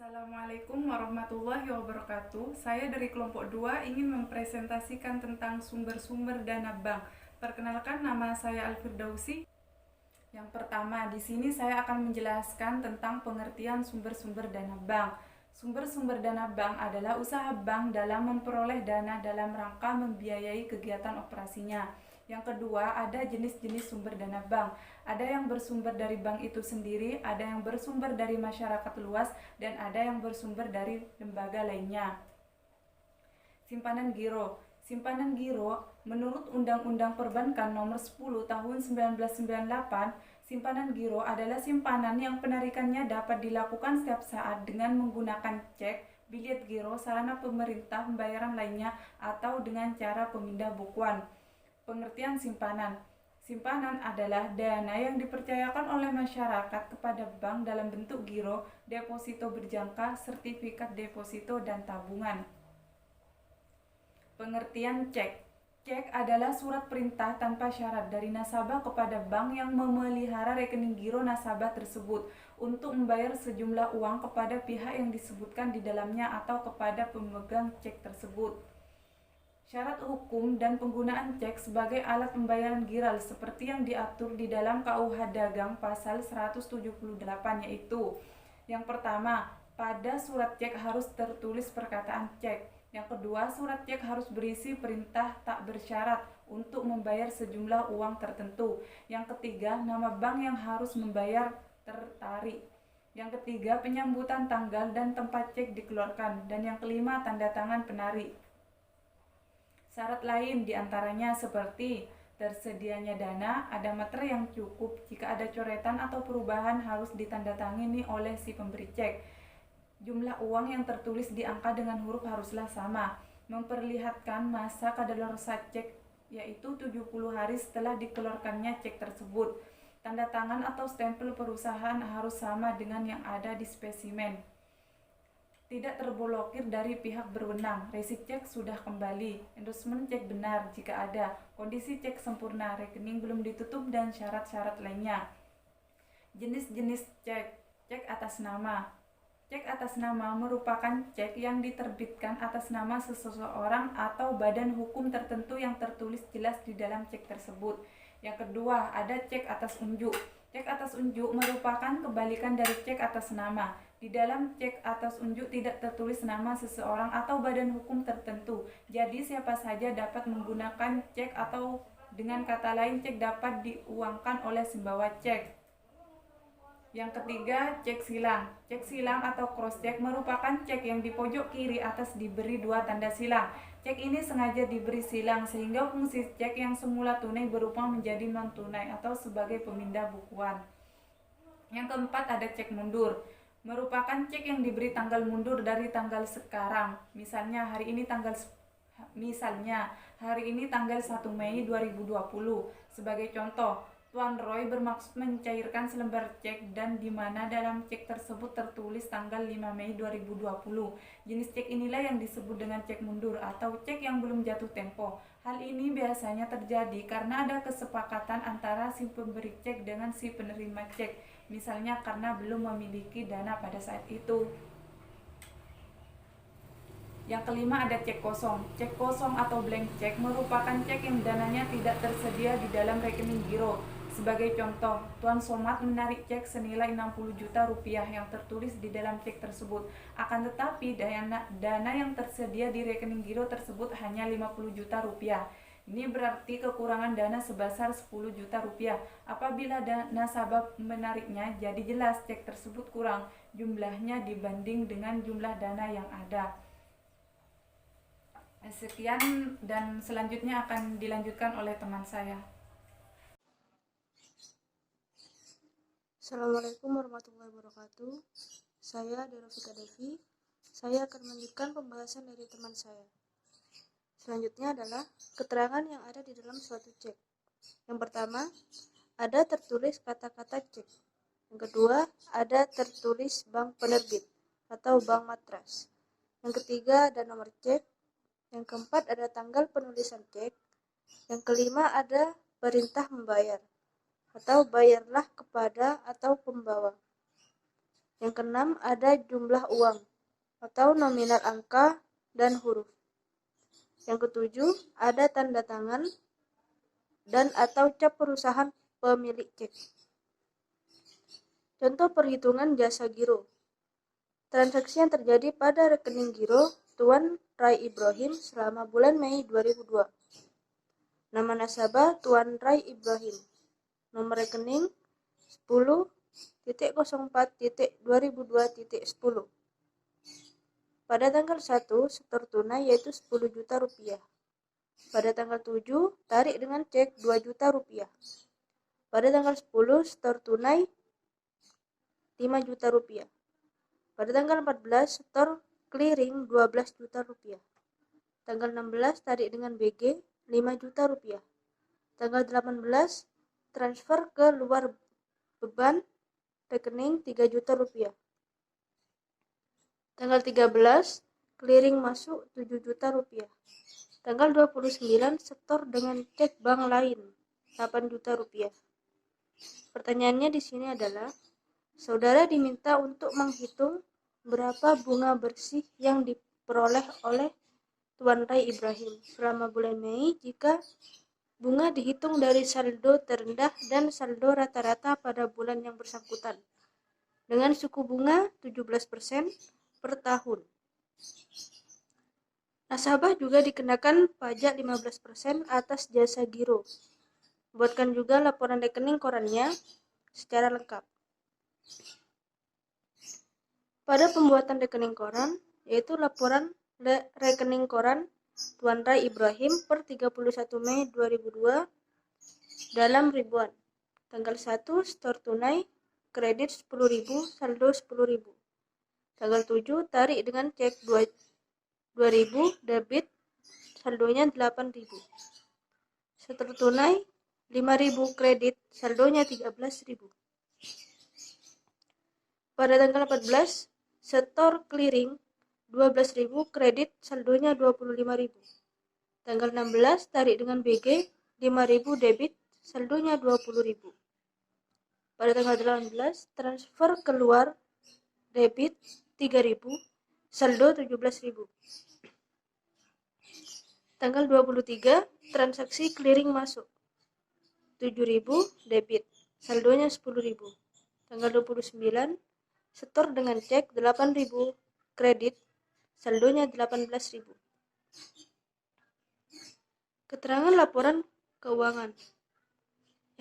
Assalamualaikum warahmatullahi wabarakatuh. Saya dari kelompok 2 ingin mempresentasikan tentang sumber-sumber dana bank. Perkenalkan, nama saya Alfirdausi. Yang pertama, di sini saya akan menjelaskan tentang pengertian sumber-sumber dana bank. Sumber-sumber dana bank adalah usaha bank dalam memperoleh dana dalam rangka membiayai kegiatan operasinya. Yang kedua, ada jenis-jenis sumber dana bank. Ada yang bersumber dari bank itu sendiri, ada yang bersumber dari masyarakat luas, dan ada yang bersumber dari lembaga lainnya. Simpanan giro. Simpanan giro menurut Undang-Undang Perbankan Nomor 10 Tahun 1998, simpanan giro adalah simpanan yang penarikannya dapat dilakukan setiap saat dengan menggunakan cek, bilet giro, sarana pemerintah, pembayaran lainnya, atau dengan cara pemindah bukuan. Pengertian simpanan. Simpanan adalah dana yang dipercayakan oleh masyarakat kepada bank dalam bentuk giro, deposito berjangka, sertifikat deposito, dan tabungan. Pengertian cek. Cek adalah surat perintah tanpa syarat dari nasabah kepada bank yang memelihara rekening giro nasabah tersebut untuk membayar sejumlah uang kepada pihak yang disebutkan di dalamnya atau kepada pemegang cek tersebut. Syarat hukum dan penggunaan cek sebagai alat pembayaran giral seperti yang diatur di dalam KUH Dagang pasal 178, yaitu: yang pertama, pada surat cek harus tertulis perkataan cek. Yang kedua, surat cek harus berisi perintah tak bersyarat untuk membayar sejumlah uang tertentu. Yang ketiga, nama bank yang harus membayar tertarik. Yang ketiga, penyambutan tanggal dan tempat cek dikeluarkan. Dan yang kelima, tanda tangan penarik. Syarat lain diantaranya seperti tersedianya dana, ada materai yang cukup, jika ada coretan atau perubahan harus ditandatangani oleh si pemberi cek. Jumlah uang yang tertulis di angka dengan huruf haruslah sama. Memperlihatkan masa kadaluarsa cek, yaitu 70 hari setelah dikeluarkannya cek tersebut. Tanda tangan atau stempel perusahaan harus sama dengan yang ada di spesimen. Tidak terblokir dari pihak berwenang, resip cek sudah kembali, endorsement cek benar jika ada, kondisi cek sempurna, rekening belum ditutup, dan syarat-syarat lainnya. Jenis-jenis cek. Cek atas nama. Cek atas nama merupakan cek yang diterbitkan atas nama seseorang atau badan hukum tertentu yang tertulis jelas di dalam cek tersebut. Yang kedua, ada cek atas unjuk. Cek atas unjuk merupakan kebalikan dari cek atas nama. Di dalam cek atas unjuk tidak tertulis nama seseorang atau badan hukum tertentu. Jadi siapa saja dapat menggunakan cek, atau dengan kata lain cek dapat diuangkan oleh pembawa cek. Yang ketiga, cek silang. Cek silang atau cross check merupakan cek yang di pojok kiri atas diberi dua tanda silang. Cek ini sengaja diberi silang sehingga fungsi cek yang semula tunai berubah menjadi non tunai atau sebagai pemindah bukuan. Yang keempat, ada cek mundur. Merupakan cek yang diberi tanggal mundur dari tanggal sekarang. Misalnya hari ini tanggal 1 Mei 2020. Sebagai contoh, Tuan Roy bermaksud mencairkan selembar cek dan di mana dalam cek tersebut tertulis tanggal 5 Mei 2020. Jenis cek inilah yang disebut dengan cek mundur atau cek yang belum jatuh tempo. Hal ini biasanya terjadi karena ada kesepakatan antara si pemberi cek dengan si penerima cek. Misalnya karena belum memiliki dana pada saat itu. Yang kelima, ada cek kosong. Cek kosong atau blank cek merupakan cek yang dananya tidak tersedia di dalam rekening giro. Sebagai contoh, Tuan Somad menarik cek senilai 60 juta rupiah yang tertulis di dalam cek tersebut. Akan tetapi dana yang tersedia di rekening giro tersebut hanya 50 juta rupiah. Ini berarti kekurangan dana sebesar 10 juta rupiah. Apabila nasabah menariknya, jadi jelas cek tersebut kurang jumlahnya dibanding dengan jumlah dana yang ada. Sekian, dan selanjutnya akan dilanjutkan oleh teman saya. Assalamualaikum warahmatullahi wabarakatuh. Saya Derovita Devi. Saya akan melanjutkan pembahasan dari teman saya. Selanjutnya adalah keterangan yang ada di dalam suatu cek. Yang pertama, ada tertulis kata-kata cek. Yang kedua, ada tertulis bank penerbit atau bank matras. Yang ketiga, ada nomor cek. Yang keempat, ada tanggal penulisan cek. Yang kelima, ada perintah membayar atau bayarlah kepada atau pembawa. Yang keenam, ada jumlah uang atau nominal angka dan huruf. Yang ketujuh, ada tanda tangan dan atau cap perusahaan pemilik cek. Contoh perhitungan jasa giro. Transaksi yang terjadi pada rekening giro Tuan Rai Ibrahim selama bulan Mei 2002. Nama nasabah Tuan Rai Ibrahim. Nomor rekening 10.04.2002.10. Pada tanggal 1, setor tunai yaitu 10 juta rupiah. Pada tanggal 7, tarik dengan cek 2 juta rupiah. Pada tanggal 10, setor tunai 5 juta rupiah. Pada tanggal 14, setor clearing 12 juta rupiah. Tanggal 16, tarik dengan BG 5 juta rupiah. Tanggal 18, transfer ke luar beban rekening 3 juta rupiah. Tanggal 13, clearing masuk 7 juta rupiah. Tanggal 29, setor dengan cek bank lain 8 juta rupiah. Pertanyaannya di sini adalah, saudara diminta untuk menghitung berapa bunga bersih yang diperoleh oleh Tuan Rai Ibrahim selama bulan Mei jika bunga dihitung dari saldo terendah dan saldo rata-rata pada bulan yang bersangkutan dengan suku bunga 17% per tahun. Nasabah juga dikenakan pajak 15% atas jasa giro. Buatkan juga laporan rekening korannya secara lengkap. Pada pembuatan rekening koran, yaitu laporan rekening koran Tuan Rai Ibrahim per 31 Mei 2002 dalam ribuan. Tanggal 1, setor tunai, kredit 10.000, saldo 10.000. Tanggal 7, tarik dengan cek 2.000, debit, saldonya 8.000. Setor tunai 5.000, kredit, saldonya 13.000. Pada tanggal 14, setor clearing 12.000, kredit, saldonya 25.000. Tanggal 16, tarik dengan BG 5.000, debit, saldonya 20.000. Pada tanggal 18, transfer keluar debit 3.000, saldo 17.000. Tanggal 23, transaksi clearing masuk 7.000, debit, saldonya 10.000. Tanggal 29, setor dengan cek 8.000, kredit, saldonya 18.000. Keterangan laporan keuangan.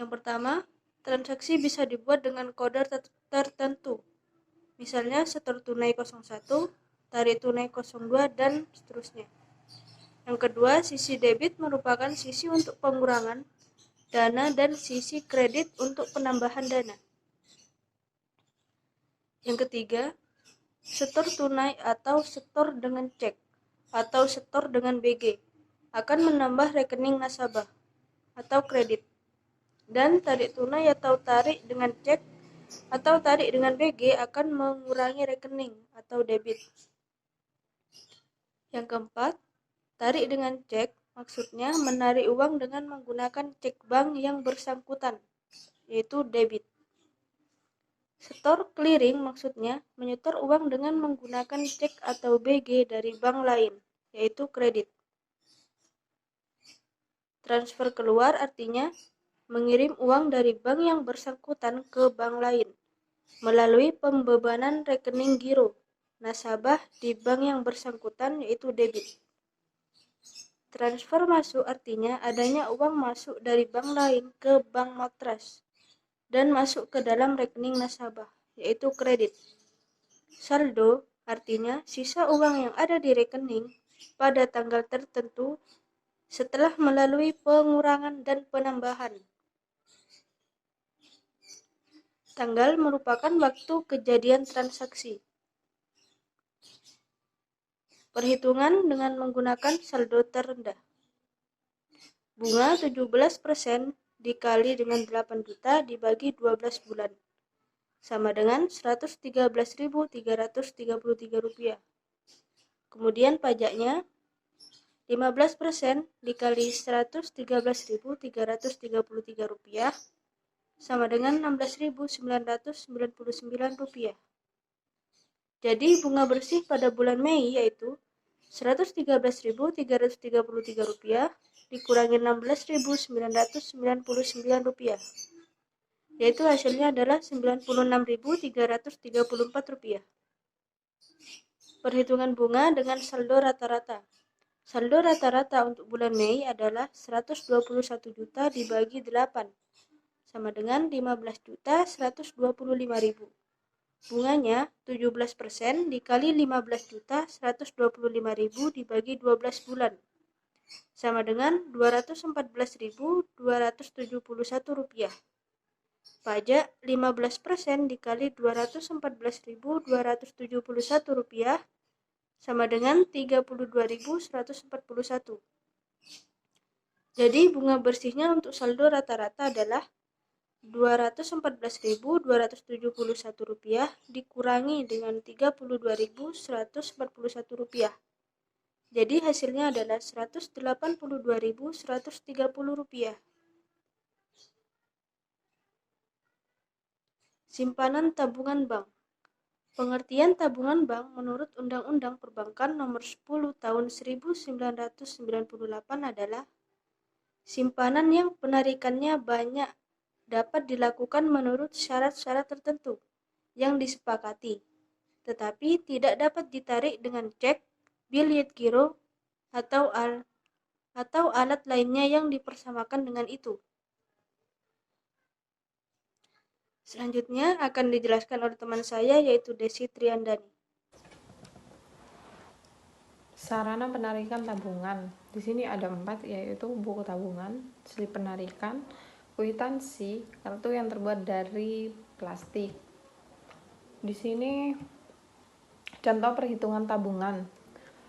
Yang pertama, transaksi bisa dibuat dengan kode tertentu. Misalnya setor tunai 01, tarik tunai 02, dan seterusnya. Yang kedua, sisi debit merupakan sisi untuk pengurangan dana dan sisi kredit untuk penambahan dana. Yang ketiga, setor tunai atau setor dengan cek atau setor dengan BG akan menambah rekening nasabah atau kredit, dan tarik tunai atau tarik dengan cek atau tarik dengan BG akan mengurangi rekening atau debit. Yang keempat, tarik dengan cek maksudnya menarik uang dengan menggunakan cek bank yang bersangkutan, yaitu debit. Setor clearing maksudnya menyetor uang dengan menggunakan cek atau BG dari bank lain, yaitu kredit. Transfer keluar artinya mengirim uang dari bank yang bersangkutan ke bank lain melalui pembebanan rekening giro nasabah di bank yang bersangkutan, yaitu debit. Transfer masuk artinya adanya uang masuk dari bank lain ke bank matras dan masuk ke dalam rekening nasabah, yaitu kredit. Saldo artinya sisa uang yang ada di rekening pada tanggal tertentu setelah melalui pengurangan dan penambahan. Tanggal merupakan waktu kejadian transaksi. Perhitungan dengan menggunakan saldo terendah. Bunga 17% dikali dengan 8 juta dibagi 12 bulan, sama dengan Rp113.333. Kemudian pajaknya 15% dikali Rp113.333 sama dengan Rp16.999. Jadi bunga bersih pada bulan Mei yaitu Rp113.333 dikurangi Rp16.999, yaitu hasilnya adalah Rp96.334. Perhitungan bunga dengan saldo rata-rata. Saldo rata-rata untuk bulan Mei adalah 121 juta dibagi 8, sama dengan 15.125.000. Bunganya 17% dikali 15.125.000 dibagi 12 bulan, sama dengan Rp214.271. Pajak 15% dikali Rp214.271 sama dengan Rp32.141. Jadi bunga bersihnya untuk saldo rata-rata adalah Rp214.271 dikurangi dengan Rp32.141. Jadi hasilnya adalah Rp182.130. Simpanan tabungan bank. Pengertian tabungan bank menurut Undang-Undang Perbankan Nomor 10 Tahun 1998 adalah simpanan yang penarikannya banyak dapat dilakukan menurut syarat-syarat tertentu yang disepakati, tetapi tidak dapat ditarik dengan cek, biljet giro, atau alat lainnya yang dipersamakan dengan itu. Selanjutnya akan dijelaskan oleh teman saya yaitu Desi Triandani. Sarana penarikan tabungan. Di sini ada 4, yaitu buku tabungan, slip penarikan, kwitansi, kartu yang terbuat dari plastik. Di sini contoh perhitungan tabungan.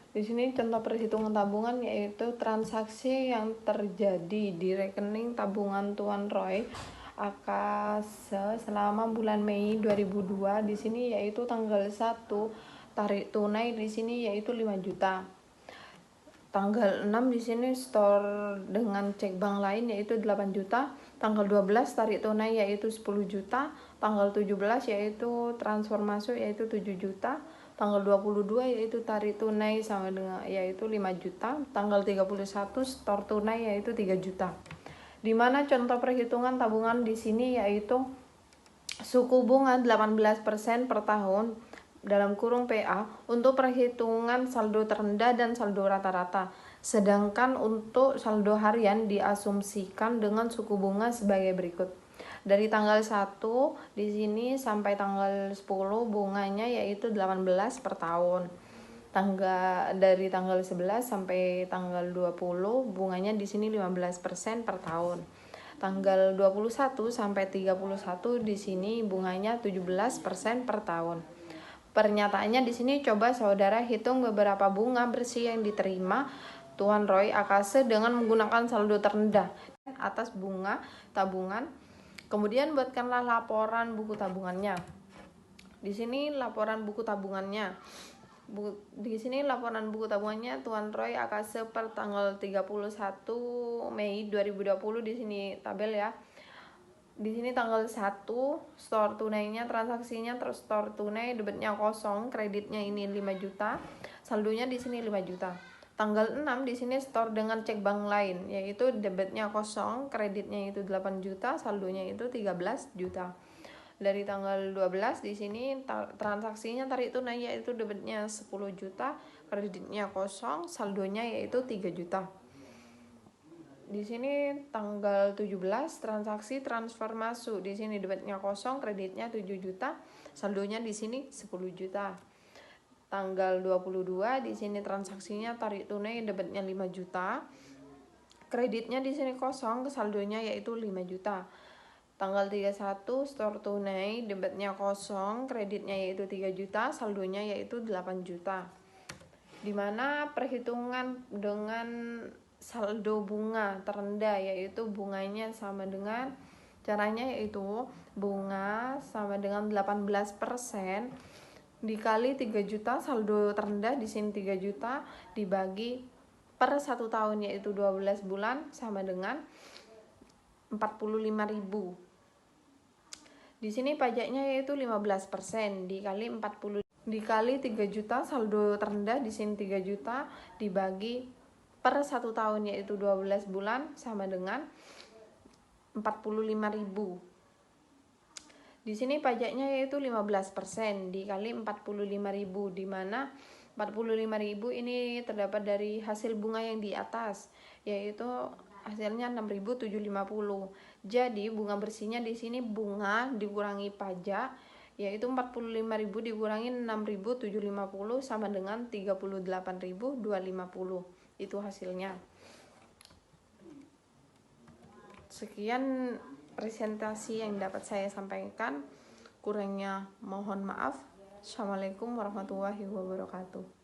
Di sini contoh perhitungan tabungan yaitu transaksi yang terjadi di rekening tabungan Tuan Roy Akase selama bulan Mei 2002. Di sini yaitu tanggal 1 tarik tunai di sini yaitu 5 juta. Tanggal 6 di sini store dengan cek bank lain yaitu 8 juta. Tanggal 12 tarik tunai yaitu 10 juta. Tanggal 17 yaitu transfer masuk yaitu 7 juta. Tanggal 22 yaitu tarik tunai sama dengan yaitu 5 juta. Tanggal 31 store tunai yaitu 3 juta. Dimana contoh perhitungan tabungan di sini yaitu suku bunga 18% per tahun dalam kurung PA untuk perhitungan saldo terendah dan saldo rata-rata. Sedangkan untuk saldo harian diasumsikan dengan suku bunga sebagai berikut. Dari tanggal 1 di sini sampai tanggal 10 bunganya yaitu 18 per tahun. Dari tanggal 11 sampai tanggal 20 bunganya di sini 15% per tahun. Tanggal 21 sampai 31 di sini bunganya 17% per tahun. Pernyataannya di sini coba saudara hitung beberapa bunga bersih yang diterima Tuan Roy Akase dengan menggunakan saldo terendah atas bunga tabungan. Kemudian buatkanlah laporan buku tabungannya. Di sini laporan buku tabungannya. Di sini laporan buku tabungannya Tuan Roy Akase per tanggal 31 Mei 2020 di sini tabel ya. Di sini tanggal 1 store tunainya transaksinya terus store tunai debitnya kosong, kreditnya ini 5 juta, saldonya di sini 5 juta. Tanggal 6 di sini store dengan cek bank lain yaitu debitnya kosong, kreditnya itu 8 juta, saldonya itu 13 juta. Dari tanggal 12 di sini transaksinya tarik tunai yaitu debitnya 10 juta, kreditnya kosong, saldonya yaitu 3 juta. Di sini tanggal 17 transaksi transfer masuk. Di sini debitnya kosong, kreditnya 7 juta, saldonya di sini 10 juta. Tanggal 22 di sini transaksinya tarik tunai debitnya 5 juta. Kreditnya di sini kosong, saldonya yaitu 5 juta. Tanggal 31 store tunai debitnya kosong, kreditnya yaitu 3 juta, saldonya yaitu 8 juta. Dimana perhitungan dengan saldo bunga terendah yaitu bunganya sama dengan caranya yaitu bunga sama dengan 18% dikali 3 juta saldo terendah di sini 3 juta dibagi per 1 tahun yaitu 12 bulan sama dengan 45.000. Di sini pajaknya yaitu 15% dikali 40. dikali 3 juta, saldo terendah di sini 3 juta dibagi per 1 tahun yaitu 12 bulan sama dengan 45.000. Di sini pajaknya yaitu 15% dikali 45.000, di mana 45.000 ini terdapat dari hasil bunga yang di atas, yaitu hasilnya 6.750. Jadi bunga bersihnya di sini bunga dikurangi pajak, yaitu 45.000 dikurangi 6.750 sama dengan 38.250. Itu hasilnya. Sekian presentasi yang dapat saya sampaikan. Kurangnya mohon maaf. Assalamualaikum warahmatullahi wabarakatuh.